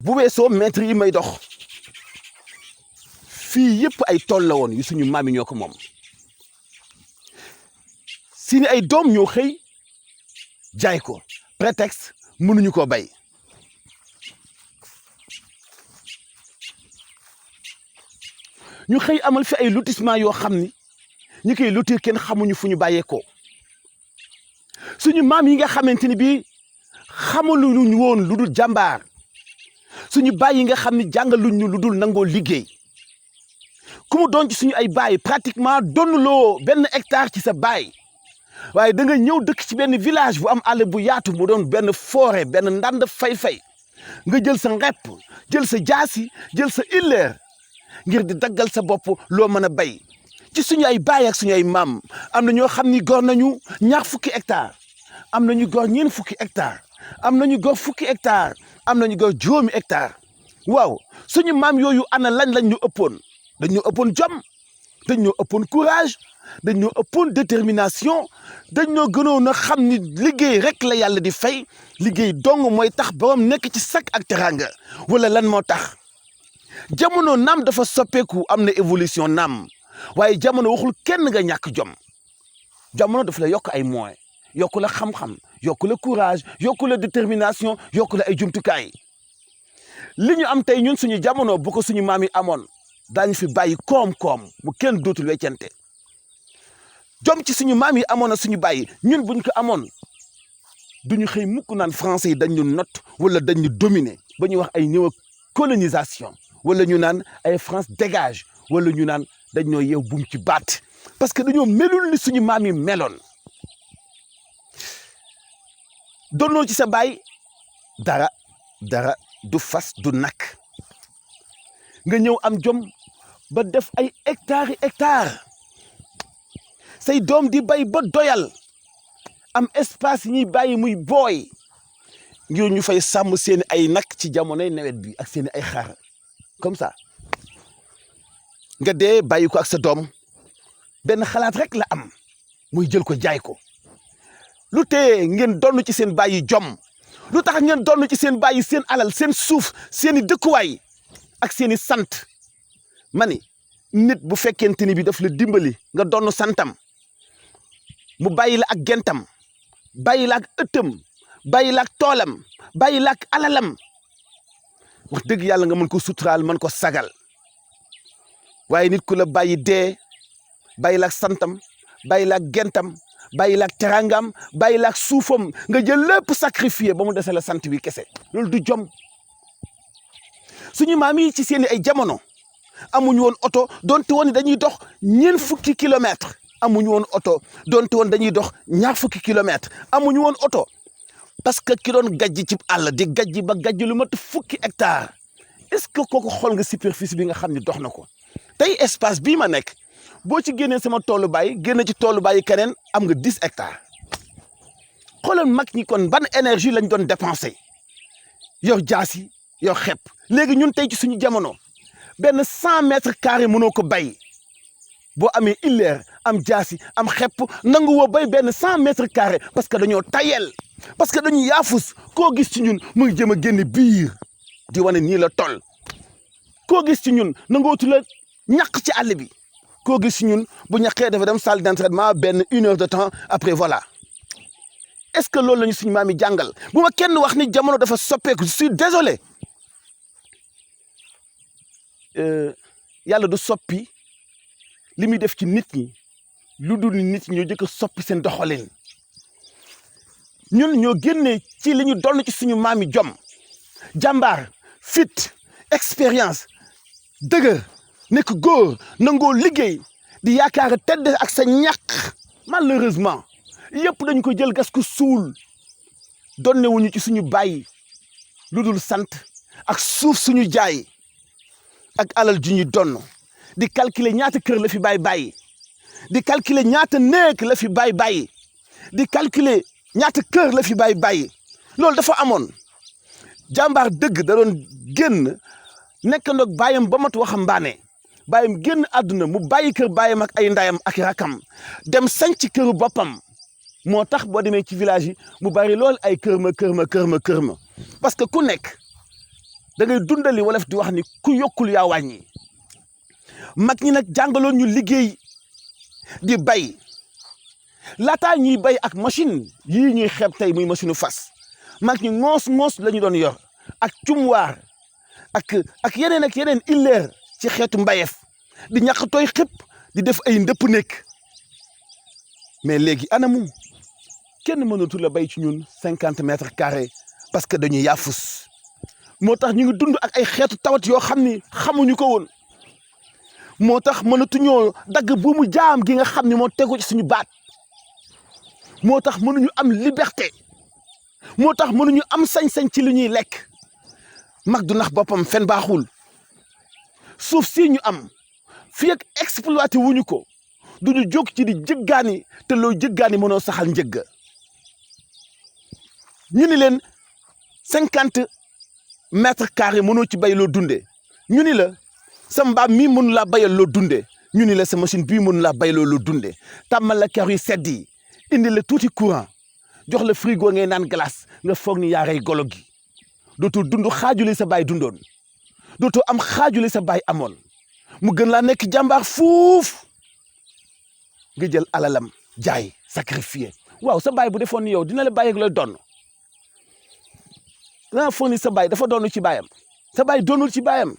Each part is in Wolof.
bu weesoo mètre yi may dox fii yëpp ay tool la woon yu suñu maam yi ñoo ko moom si ni ay doom ñoo xëy jaay ko prétexte mënuñu koo bay ñu xëy amal fi ay lotissement yoo xam ni ñi koy lotir kenn xamuñu fu ñu bàyyeekoo suñu maam yi nga xamante ni bii xamaluñu woon lu dul jàmbaar suñu baay yi nga xam ni jàngaluñu lu dul nangoo liggéey ku mu doon ci suñu ay baay pratiquement donnuloo benn hectare ci sa baay waaye da nga ñëw dëkk ci benn village bu am àll bu yaatu mu doon benn forêt benn ndand fay-fay nga jël sa ngepp jël sa jaasi jël sa illeer ngir di daggal sa bopp loo mën a bay ci suñu ay baay ak suñu ay maam am na ñoo xam ni gor nañu ñaar fukki hectare am nañu gor ñeent fukki hectare am nañu gor fukki hectare am nañu gor juróomi hectare waaw suñu maam yooyu ana lañ ñu ëppoon dañ ñoo ëppoon jom dañ ñoo ëppoon courage dañ ñoo ëppoon détermination dañ ñoo gënoon a xam ni liggéey rek la yàlla di fay liggéey dong mooy tax borom nekk ci sak ak teranga wala lan moo tax jamono naam dafa soppeeku am na évolution naam waaye jamono waxul kenn nga ñàkk jom jamono dafa la yokk ay moyens yokku la xam-xam yokku la courage yokku la détermination yokku la ay jumtukaay li ñu am tey ñun suñu jamono bu ko suñu maam yi amoon daañu fi bàyyi koom-koom bu kenn dootul weccante jom ci suñu maam yi amoon na suñu bàyyi ñun buñ ko amoon duñu xëy mukk naan français yi dañ ñu not wala dañ ñu dominer ba ñuy wax ay ñëw colonisation wala ñu naan ay France dégage wala ñu naan dañ ñoo yeew buum ci baat parce que dañoo melul ni suñu maam yi meloon donnoo ci sa baay dara du fas du nag nga ñëw am jom ba def ay hectares yi hectares say doom di bay ba doyal am espace yi ñuy bàyyi muy booy ngir ñu fay sàmm seeni ay nag ci jamonoy nawet bi ak seeni ay xar comme ça nga dee bàyyi ko ak sa doom benn xalaat rek la am muy jël ko jaay ko lu tee ngeen donn ci seen bàyyi jom lu tax ngeen donn ci seen bàyyi seen alal seen suuf seeni dëkkuwaay ak seeni sant mani nit bu fekkente ni bi daf la dimbali nga donn santam mu bàyyi la ak gentam bàyyi la ak ëttam bàyyi la ak toolam bàyyi la ak alalam wax dëgg yàlla nga mën ko suturaal mën ko sagal waaye nit ku la bàyyi dee bàyyi la ak santam bàyyi la ak gentam bàyyi la ak terangam bàyyi la ak suufam nga jël lépp sacrifié ba mu dese la sant bi kese loolu du jom suñu maam yi ci seeni ay jamono amuñu woon oto donte woon dañuy dox ñeent fukki kilomètres amuñu woon oto donte woon dañuy dox ñaar fukki kilomètres amuñu woon oto parce que ki doon gajji ci àll di gajji ba gajji lu mat fukki hectare est-ce que kooku xool nga superficie bi nga xam ne dox na ko tey espace bii ma nekk boo ci génnee sama toolu baay génne ci toolu baay keneen am nga 10 hectares xoolal mag ñi kon ban énergie lañ doon dépensé yor jaasi yor xepp léegi ñun tey ci suñu jamono benn 100 mètres carrés mënoo ko bay boo amee illeer am jaasi am xepp nangu woo bay benn 100 mètres carrés parce que dañoo tayel parce que dañuy yaafus koo gis ci ñun mu ngi jëm a génne biir di wane nii la toll koo gis ci ñun nangootu la ñàq ci àll bi koo gis ci ñun bu ñaqee dafa dem salle d'entraînement benn 1 heure de temps après voilà est-ce que loolu la ñu suñu maam yi jàngal bu ma kenn wax ni jamono dafa soppeeku je suis désolé yàlla du soppi li muy def ci nit ñi lu dul ni nit ñi ñoo jëkk a soppi seen doxalin ñun ñoo génnee ci li ñu doon ci suñu maam yi jom jàmbaar fit expérience dëgër nekk góor nangoo liggéey di yaakaar tedd ak sa ñàkk malheureusement yëpp dañu ko jël gas ko suul donnewuñu ci suñu bàyyi lu dul sant ak suuf suñu jaay ak alal ju ñu donn di calculer ñaata kër la fi bàyyi di calculer ñaata néeg la fi bàyyi di calculer ñaata kër la fi bàyyi loolu dafa amoon jàmbaar dëgg da doon génn nekk ndoog bàyyam ba mat waxambaane bàyyam génn àdduna mu bàyyi kër bàyyam ak ay ndayam ak rakam dem sanc këru boppam moo tax boo demee ci village yi mu bari lool ay kër ma parce que ku nekk da ngay dundali wolof di wax ni ku yokkul yaa wàññi mag ñi nag jàngaloon ñu liggéey di bay laataa ñuy bay ak machine yii ñuy xeeb tey muy machine fas mag ñi ngoos la ñu doon yor ak cumwaar ak yeneen illeer ci xeetu mbayeef di ñàkk tooy xëpp di def ay ndëpp nekk mais léegi anamu kenn mënatu la bay ci ñun 50 mètres carrés parce que dañuy yaafus moo tax ñu ngi dund ak ay xeetu tawat yoo xam ni xamuñu ko woon moo tax mënatuñoo dagg buumu jaam gi nga xam ni moo tegu ci suñu baat moo tax mënuñu am liberté moo tax mënuñu am sañ-sañ ci li ñuy lekk mag du nax boppam fen baaxul suuf si ñu am fii ak exploité wuñu ko duñu jóg ci di jëggaani te loo jëggaani mënoo saxal njëgga ñu ni leen 50 mètres carrés mënoo ci bay loo dundee ñu ni la sa mbaam mii mënu laa bayal loo dundee ñu ni la sa machine bii mënu laa bayloo loo dundee tàmmal la kër yu sedd yi indi la tuuti courant jox la frigo ngay naan glace nga foog ni yaa rey golo gi dootoo dund xaajuli sa baay dundoon dootoo am xaajuli sa baay amoon mu gën laa nekk jàmbaar fuuf nga jël alalam jaay sacrifié waaw sa baay bu defoon ni yow dina la bàyyi ak looy donn danga foog ni sa baay dafa doonu ci baayam sa baay doonul ci baayam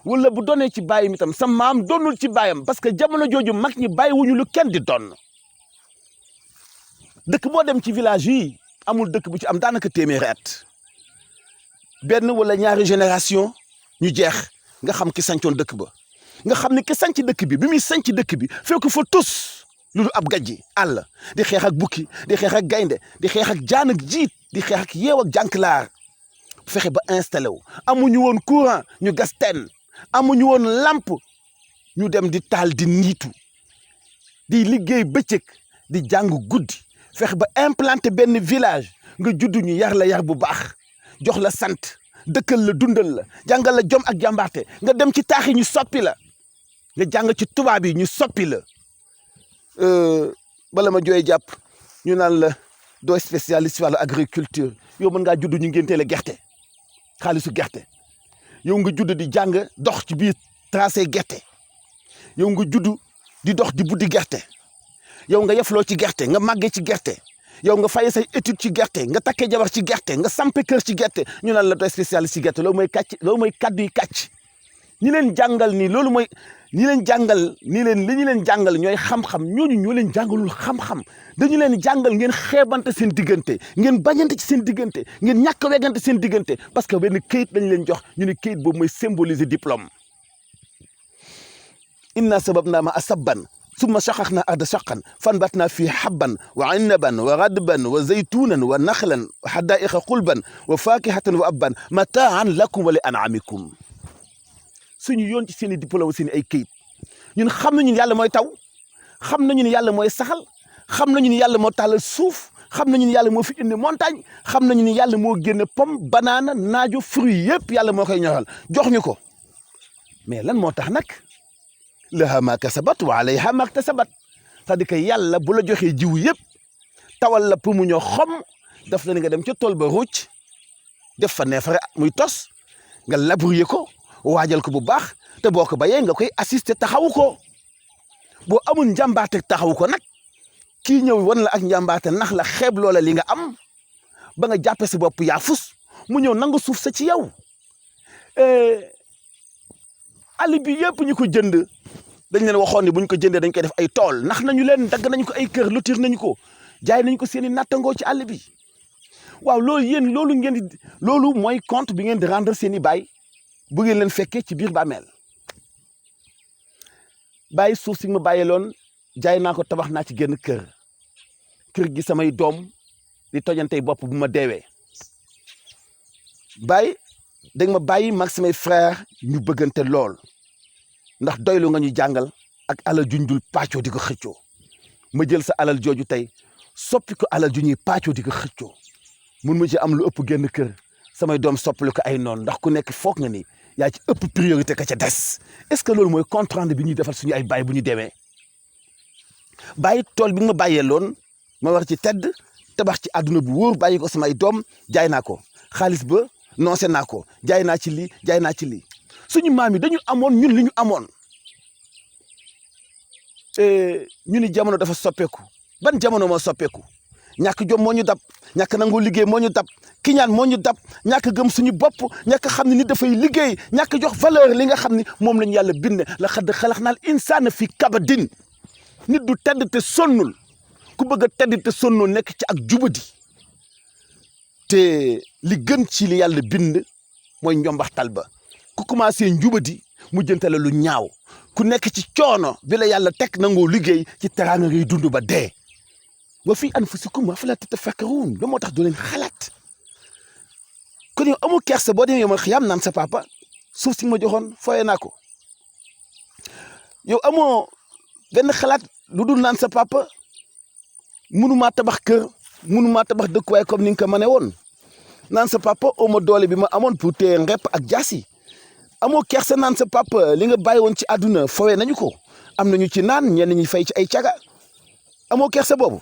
wala bu doonee ci baayam itam sa maam doonul ci baayam parce que jamono jooju mag ñi bàyyi wuñu lu kenn di donn dëkk boo dem ci village yi amul dëkk bu ci am daanaka téeméeri at benn wala ñaari génération ñu jeex nga xam ki sancoon dëkk ba nga xam ne ki sanc dëkk bi muy sanc dëkk bi fekk fa tus lu dul ab gajji àll di xeex ak bukki di xeex ak gaynde di xeex ak jaan ak jiit di xeex ak yeew ak jànklaar fexe ba installé wu amuñu woon courant ñu gas teen amuñu woon lampe ñu dem di taal di niitu di liggéey bëccëg di jàng guddi fexe ba implanté benn village nga judd ñu yar la yar bu baax jox la sant dëkkal la dundal la jàngal la jom ak jàmbaarte nga dem ci taax yi ñu soppi la nga jàng ci tubaab yi ñu soppi la bala ma jooy jàpp ñu naan la doo spécialiste ci wàllu agriculture yow mën ngaa judd ñu ngéntee la gerte xaalisu gerte yow nga judd di jàng dox ci biir tracé gerte yow nga judd di dox di buddi gerte yow nga yefloo ci gerte nga màggee ci gerte yow nga faye say étude ci gerte nga takkee jabar ci gerte nga sampe kër ci gerte ñu naan la doo spécialiste ci gerte loolu mooy kàcc loolu mooy kaddu yi kàcc ñi leen jàngal nii loolu mooy ñi leen jàngal nii leen li ñu leen jàngal ñooy xam-xam ñooñu ñoo leen jàngalul xam-xam dañu leen jàngal ngeen xeebante seen diggante ngeen bañante ci seen diggante ngeen ñàkk wegante seen diggante parce que benn këyit lañ leen jox ñu ne këyit boobu mooy symboliser diplôme inna sababna ma asabban summa shaqaqna arda shaqqan fanbatna fi habban wa inaban wa radban wa zaytunan wa nakhlan wa hadaiqa qulban wa fakihatan wa abban mataan lakum wa li an'amikum suñu yoon ci seen i diplôme seen ay këyit ñun xam nañu ni yàlla mooy taw xam nañu ni yàlla mooy saxal xam nañu ni yàlla moo tàllal suuf xam nañu ni yàlla moo fi indi montagne xam nañu ni yàlla moo génne pomme banana naajo fruit yëpp yàlla moo koy ñoral jox ñu ko mais lan moo tax nag laha ma kasabat wa alayha ma iktasabat c'est-à-dire que yàlla bu la joxee jiw yëpp tawal la pour mu ñoo xom daf la nga dem ca tool ba ruuc def fa neefare muy tos nga labourer ko waajal ko bu baax te boo ko bayee nga koy assister taxawu ko boo amul njàmbaate taxawu ko nag kii ñëw wan la ak njàmbaate nax la xeeb loola li nga am ba nga jàppe sa bopp yaa fus mu ñëw nangu suuf sa ci yow àll bi yëpp ñu ko jënd dañ leen waxoon ne bu ñu ko jëndee dañ koy def ay tool nax nañu leen dagg nañu ko ay kër lotir nañu ko jaay nañu ko seen i nattangoo ci àll bi waaw loolu yéen loolu ngeen di loolu mooy compte bi ngeen di rendre seen i baay bu ngeen leen fekkee ci biir bàmmeel bàyyi suuf si ma bàyyeeloon jaay naa ko tabax naa ci génn kër gi samay doom di tojantey bopp bu ma deewee bàyyi danga ma bàyyi mag samay frère ñu bëggante lool ndax doylu nga ñu jàngal ak alal junjul pàccoo di ko xëccoo ma jël sa alal jooju tey soppi ko alal ju ñuy pàccoo di ko xëccoo mun ma ci am lu ëpp génn kër samay doom soppali ko ay noonu ndax ku nekk foog nga ni yaa ci ëpp priorité ka ca des est-ce que loolu mooy compte rendu bi ñuy defal suñu ay baay bu ñu demee bàyyi tool bi nga ma bàyyee loon ma war ci tedd tabax ci àdduna bu wóor bàyyi ko samay doom jaay naa ko xaalis ba noncé naa ko jaay naa ci lii jaay naa ci lii suñu maam yi dañu amoon ñun li ñu amoon ñu ni jamono dafa soppeeku ban jamono moo soppeeku ñàkk jom moo ñu dab ñàkk nangoo liggéey moo ñu dab kiñaan moo ñu dab ñàkk gëm suñu bopp ñàkk xam ne nit dafay liggéey ñàkk jox valeur li nga xam ne moom lañu yàlla bind laqad xalaqnal insaana fi kabadin nit du tedd te sonnul ku bëgg a tedd te sonnul nekk ci ak jubadi te li gën ci li yàlla bind mooy njombaxtal ba ku commencé njubadi mu jëntale lu ñaaw ku nekk ci coono bi la yàlla teg nangoo liggéey ci teraanga ngay dund ba dee wa fii anfusikum afalaa tatafakkaruun lu moo tax du leen xalaat kon yow amul kersa boo demee yow ma xiyaam naan sa papa suuf si ma joxoon fooye naa ko yow amoo benn xalaat lu dul naan sa papa mënumaa tabax kër mënumaa tabax dëkkuwaay comme ni nga ko mënee woon naan sa papa oo ma doole bi ma amoon pour téye ngepp ak jaasi amoo kersa naan sa papa li nga bàyyi woon ci àdduna fooye nañu ko am nañu ci naan ñenn ñi fay ci ay caga amoo kersa boobu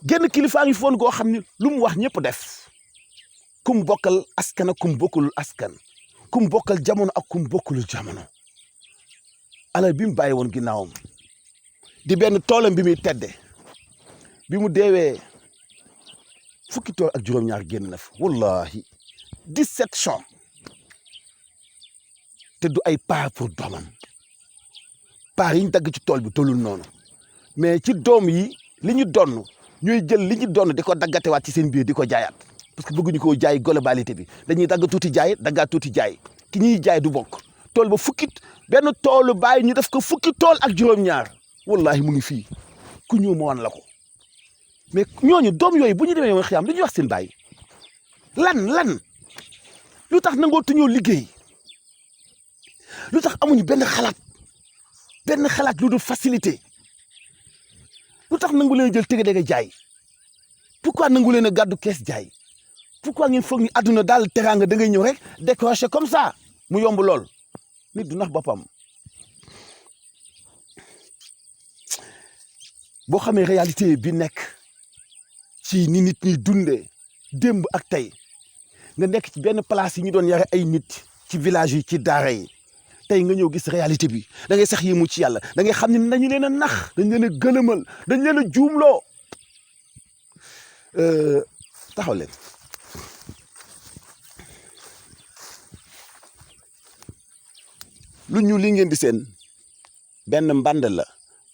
genn kilifaa ngi foon goo xam ne lu mu wax ñëpp def kum bokkal askan ak kum bokkulul askan kum bokkal jamono ak kum bokkulul jamono alal bi mu bàyyi woon ginnaawam di benn toolam bi muy tedde bi mu deewee fukki tool ak juróom-ñaar génn na fa wallahi 17 champs te du ay part pour doomam part yi ñu dagg ci tool bi tolul noonu mais ci doom yi li ñu donn ñooy jël li ñu donn di ko daggatewaat ci seen biir di ko jaayaat parce que bëgguñu koo jaay globalité bi dañuy dagg tuuti jaay daggaat tuuti jaay ki ñuy jaay du bokk tool ba fukki benn toolu bàyyi ñu def ko fukki tool ak juróom-ñaar wallahi mu ngi fii ku ñëw ma wan la ko mais ñooñu doom yooyu bu ñu demee yoon xiyaam lu ñuy wax seen bàyyi lan lu tax nangoo tuñoo liggéey lu tax amuñu benn xalaat lu dul facilité lu tax nangu leen jël tege jaay pourquoi nangu leen a gàddu kees jaay pourquoi ngeen foog ni àdduna daal teraanga da ngay ñëw rek décrocher comme ça mu yomb lool nit du nax boppam boo xamee réalité bi nekk ci ni nit ñi dundee démb ak tey nga nekk ci benn place yi ñu doon yare ay nit ci village yi ci daara yi tey nga ñëw gis réalité bi da ngay sax yéemu ci yàlla da ngay xam ne dañu leen a nax dañ leen a gëlëmal dañ leen a juumloo taxaw leen lu ñu li ngeen di seen benn mbànd la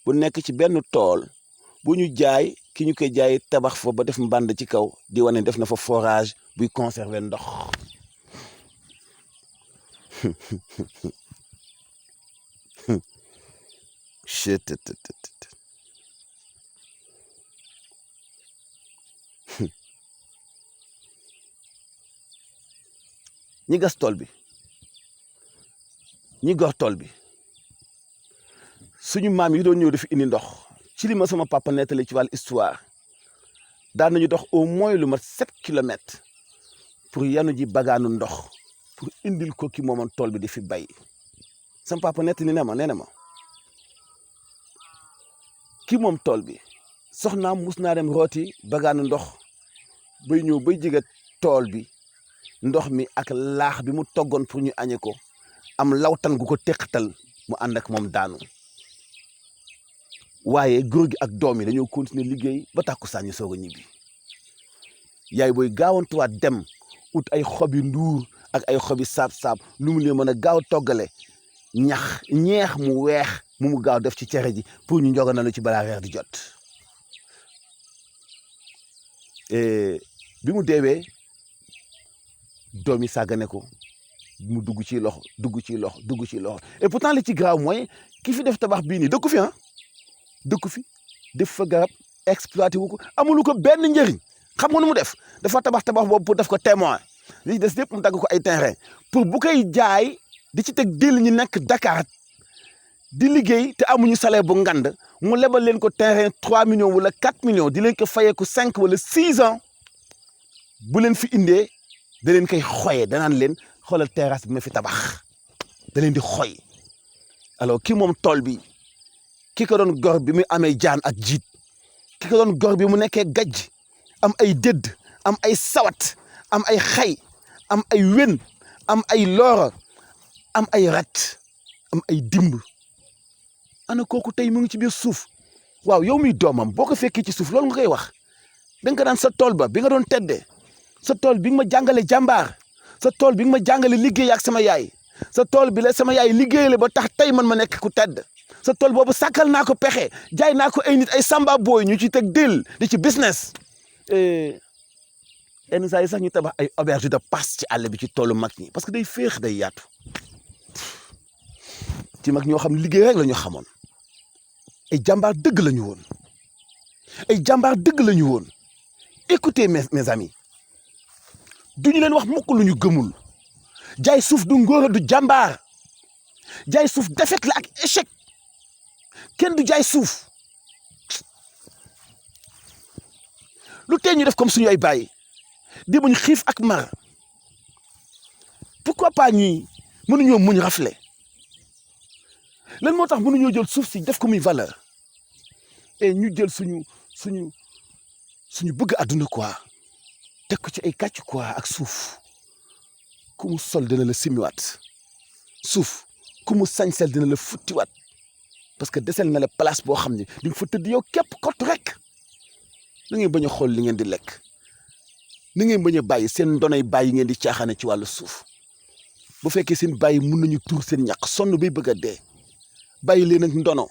bu nekk ci benn tool bu ñu jaay ki ñu koy jaay tabax fa ba def mbànd ci kaw di wane def na fa forage buy conserver ndox ñi gas tool bi ñi gor tool bi suñu maam yi doon ñëw dafi indi ndox ci li ma sama papa nettali ci wàllu histoire daan nañu dox au moins lu mat 7 kilomètres pour yanu ji bagaanu ndox pour indil ko ki moomoon tool bi di fi bay sama papa nettali nee na ma ki moom tool bi soxnaam mus naa dem rooti bagaanu ndox bay ñëw bay jege tool bi ndox mi ak laax bi mu toggoon pour ñu añe ko am lawtan gu ko teqatal mu ànd ak moom daanu waaye góor gi ak doom yi dañoo continuer liggéey ba tàkkusaan ñu soog a ñibbi yaay booy gaawantuwaat dem ut ay xobi nduur ak ay xobi saab-saab lu mu leen mën a gaaw toggale ñeex mu weex mu gaaw def ci cere ji pour ñu njoga na lu ci balaa reer di jot bi mu deewee doom yi sàggane ko mu dugg ci loxo et pourtant li ci graaw mooy ki fi def tabax bii nii dëkku fi def fa garab exploité wu ko amulu ko benn njëriñ xam nga nu mu def dafa tabax boobu pour def ko témoin li des lépp mu dagg ko ay terrain pour bu koy jaay di ci teg dil ñi nekk Dakar di liggéey te amuñu salaire bu ngand mu lebal leen ko terrain 3 millions wala 4 millions di leen ko fayee ko 5 wala 6 ans bu leen fi indee da leen koy xoyee danaan leen xoolal terrasse bi ma fi tabax da leen di xoy alors ki moom tool bi ki ko doon gor bi muy amee jaan ak jiit ki ko doon gor bi mu nekkee gajj am ay dëdd am ay sawat am ay xay am ay wen am ay loora am ay rat am ay dimb ana kooku tey mu ngi ci biir suuf waaw yow miy doomam boo ko fekkee ci suuf loolu nga koy wax da nga ko daan sa tool ba bi nga doon teddee sa tool bi nga ma jàngale jàmbaar sa tool bi nga ma jàngale liggéey ak sama yaay sa tool bi la sama yaay liggéeyale ba tax tey man ma nekk ku tedd sa tool boobu sàkkal naa ko pexe jaay naa ko ay nit ay samba booy ñu ci teg dil di ci business yenn saa yi sax ñu tabax ay auberge de passe ci àll bi ci toolu mag ñi parce que day féex day yaatu ci mag ñoo xam liggéey rek la ñu xamoon ay jàmbaar dëgg la ñu woon ay jàmbaar dëgg la ñu woon écoutez mes amis duñu leen wax mukk lu ñu gëmul jaay suuf du ngóora du jàmbaar jaay suuf défaite la ak échec kenn du jaay suuf lu tee ñu def comme suñu ay bàyyi di muñ xiif ak mar pourquoi pas ñii mënuñoo muñ rafle lan moo tax mënuñoo jël suuf si def ko muy valeur et ñu jël suñu bëgg àdduna quoi teg ko ci ay kàcc quoi ak suuf ku mu sol dina la simiwaat suuf ku mu sañsel dina la futtiwaat parce que desel na la place boo xam ne di nga fa tëdd yow képp kott rek na ngeen bañ a xool li ngeen di lekk na ngeen bañ a bàyyi seen ndonay bàyyi ngeen di caaxaane ci wàllu suuf bu fekkee seen bàyyi mun nañu tuur seen ñaq sonn bay bëgg a dee bàyyi leen ak ndono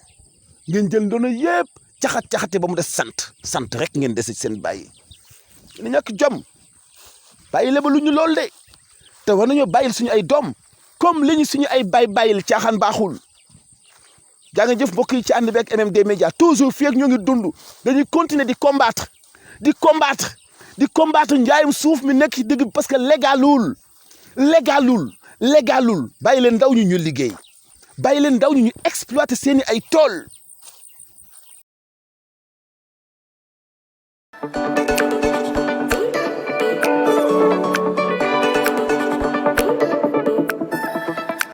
ngeen jël ndono yépp caxate ba mu des sant rek ngeen dese seen bàyyi ni ñàkk jom bàyyi leba lu ñu lool de te war nañoo bàyyil suñu ay doom comme li ñu suñu ay bàyyil caaxaan baaxul jaa nga jëf mbokk yi ci ànd beeg MMD Média toujours fii ak ñoo ngi dund dañuy continuer di combattre njaayum suuf mi nekk ci dëgg parce que légalul bàyyi leen ndaw ñu liggéey bàyyi leen ndaw ñu exploiter seeni ay tool